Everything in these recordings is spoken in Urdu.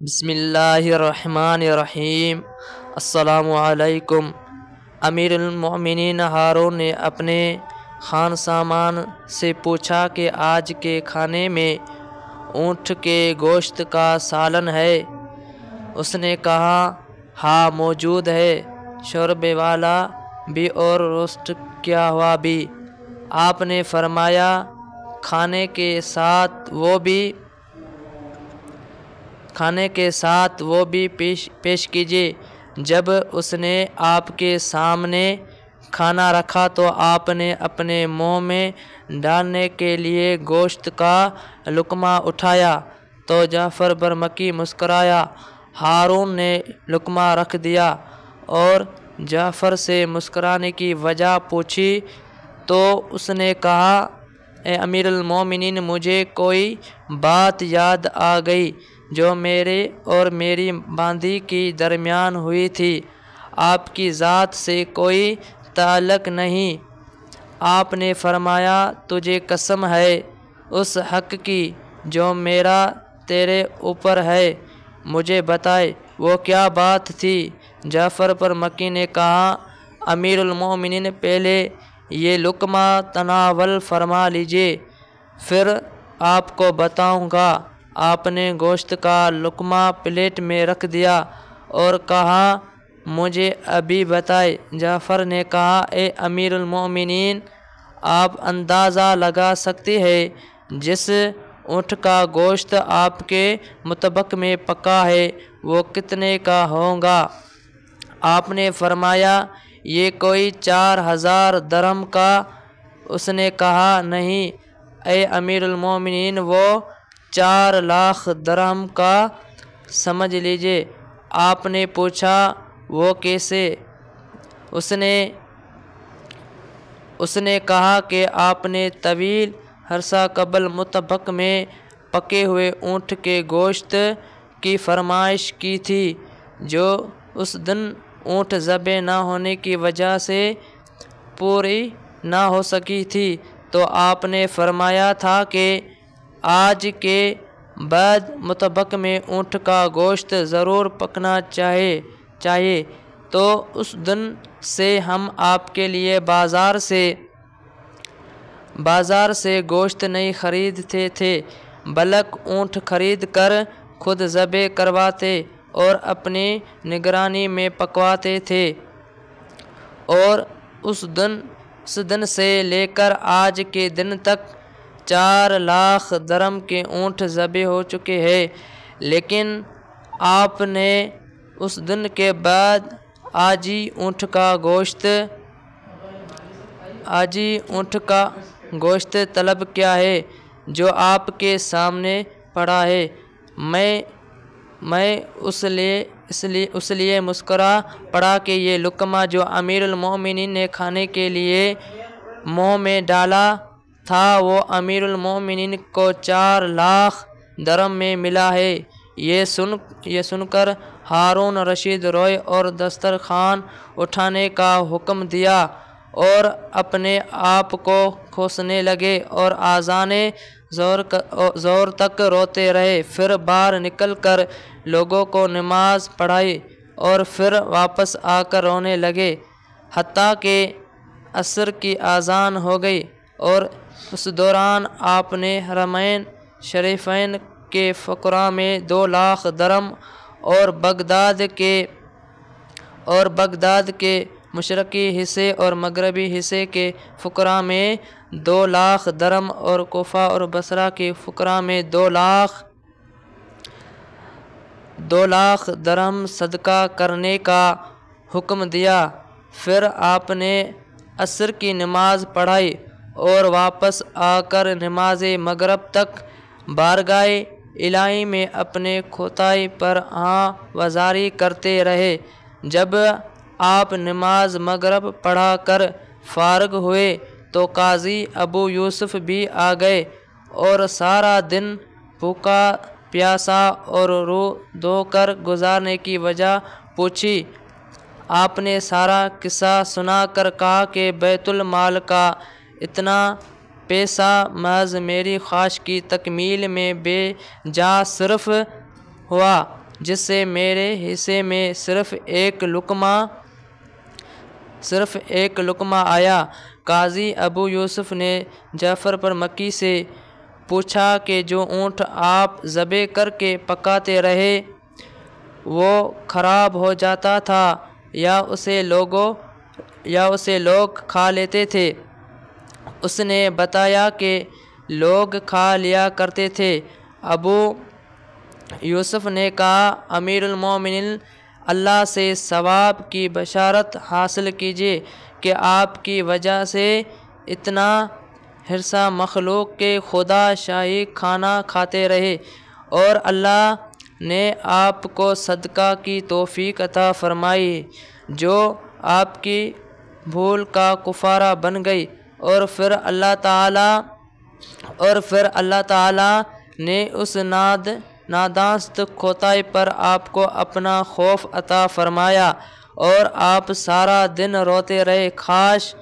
بسم اللہ الرحمن الرحیم۔ السلام علیکم۔ امیر المؤمنین ہارون نے اپنے خان سامان سے پوچھا کہ آج کے کھانے میں اونٹ کے گوشت کا سالن ہے؟ اس نے کہا ہاں موجود ہے، شوربے والا بھی اور روسٹ کیا ہوا بھی۔ آپ نے فرمایا کھانے کے ساتھ وہ بھی پیش کیجیے۔ جب اس نے آپ کے سامنے کھانا رکھا تو آپ نے اپنے منہ میں ڈالنے کے لیے گوشت کا لقمہ اٹھایا تو جعفر برمکی مسکرایا۔ ہارون نے لقمہ رکھ دیا اور جعفر سے مسکرانے کی وجہ پوچھی تو اس نے کہا اے امیر المومنین، مجھے کوئی بات یاد آ گئی جو میرے اور میری باندی کے درمیان ہوئی تھی، آپ کی ذات سے کوئی تعلق نہیں۔ آپ نے فرمایا تجھے قسم ہے اس حق کی جو میرا تیرے اوپر ہے، مجھے بتائے وہ کیا بات تھی؟ جعفر برمکی نے کہا امیر المومنین، پہلے یہ لقمہ تناول فرما لیجئے، پھر آپ کو بتاؤں گا۔ آپ نے گوشت کا لقمہ پلیٹ میں رکھ دیا اور کہا مجھے ابھی بتائے۔ جعفر نے کہا اے امیر المومنین، آپ اندازہ لگا سکتے ہیں جس اونٹ کا گوشت آپ کے مطبخ میں پکا ہے وہ کتنے کا ہوگا؟ آپ نے فرمایا یہ کوئی 4000 درہم کا۔ اس نے کہا نہیں اے امیر المومنین، وہ 4 لاکھ درہم کا سمجھ لیجئے۔ آپ نے پوچھا وہ کیسے؟ اس نے کہا کہ آپ نے طویل عرصہ قبل مطبخ میں پکے ہوئے اونٹ کے گوشت کی فرمائش کی تھی، جو اس دن اونٹ ذبح نہ ہونے کی وجہ سے پوری نہ ہو سکی تھی، تو آپ نے فرمایا تھا کہ آج کے بعد مطبخ میں اونٹ کا گوشت ضرور پکنا چاہیے۔ تو اس دن سے ہم آپ کے لیے بازار سے گوشت نہیں خریدتے تھے، بلکہ اونٹ خرید کر خود ذبح کرواتے اور اپنی نگرانی میں پکواتے تھے، اور اس دن سے لے کر آج کے دن تک 4 لاکھ درہم کے اونٹ ذبح ہو چکے ہیں۔ لیکن آپ نے اس دن کے بعد آجی اونٹ کا گوشت طلب کیا ہے جو آپ کے سامنے پڑا ہے؟ میں اس لیے مسکرا پڑا کہ یہ لقمہ جو امیر المومنین نے کھانے کے لیے منہ میں ڈالا تھا وہ امیر المومنین کو 4 لاکھ درہم میں ملا ہے۔ یہ سن کر ہارون رشید روئے اور دسترخوان اٹھانے کا حکم دیا اور اپنے آپ کو کوسنے لگے اور آذان ظہر تک روتے رہے، پھر باہر نکل کر لوگوں کو نماز پڑھائی اور پھر واپس آ کر رونے لگے، حتیٰ کہ عصر کی اذان ہو گئی۔ اور اس دوران آپ نے حرمین شریفین کے فقراء میں 2 لاکھ درہم اور بغداد کے مشرقی حصے اور مغربی حصے کے فقراء میں 2 لاکھ درہم اور کوفہ اور بصرہ کے فقراء میں 2 لاکھ درہم صدقہ کرنے کا حکم دیا۔ پھر آپ نے عصر کی نماز پڑھائی اور واپس آ کر نماز مغرب تک بارگاہ الہی میں اپنے کوتاہی پر وزاری کرتے رہے۔ جب آپ نماز مغرب پڑھا کر فارغ ہوئے تو قاضی ابو یوسف بھی آ گئے اور سارا دن بھوکا پیاسا اور رو دھو کر گزارنے کی وجہ پوچھی۔ آپ نے سارا قصہ سنا کر کہا کہ بیت المال کا اتنا پیسہ محض میری خواہش کی تکمیل میں بے جا صرف ہوا، جس سے میرے حصے میں صرف ایک لقمہ آیا۔ قاضی ابو یوسف نے جعفر پر مکی سے پوچھا کہ جو اونٹ آپ ذبح کر کے پکاتے رہے وہ خراب ہو جاتا تھا یا اسے لوگ کھا لیتے تھے؟ اس نے بتایا کہ لوگ کھا لیا کرتے تھے۔ ابو یوسف نے کہا، امیر المومنین، اللہ سے ثواب کی بشارت حاصل کیجیے کہ آپ کی وجہ سے اتنا ہرسہ مخلوق کے خدا شاہی کھانا کھاتے رہے اور اللہ نے آپ کو صدقہ کی توفیق عطا فرمائی جو آپ کی بھول کا کفارہ بن گئی، اور پھر اللہ تعالیٰ نے اس نادانست کوتاہی پر آپ کو اپنا خوف عطا فرمایا اور آپ سارا دن روتے رہے۔ کاش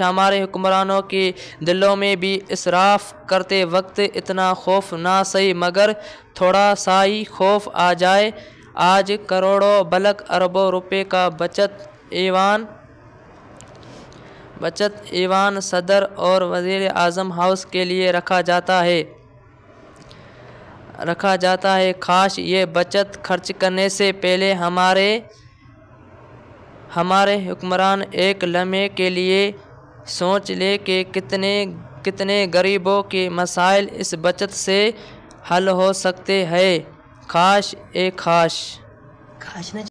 ہمارے حکمرانوں کے دلوں میں بھی اسراف کرتے وقت اتنا خوف نہ سہی مگر تھوڑا سا ہی خوف آ جائے۔ آج کروڑوں بلکہ اربوں روپے کا بچت ایوان صدر اور وزیر اعظم ہاؤس کے لیے رکھا جاتا ہے۔ کاش یہ بچت خرچ کرنے سے پہلے ہمارے حکمران ایک لمحے کے لیے سوچ لے کہ کتنے غریبوں کے مسائل اس بچت سے حل ہو سکتے ہیں۔ کاش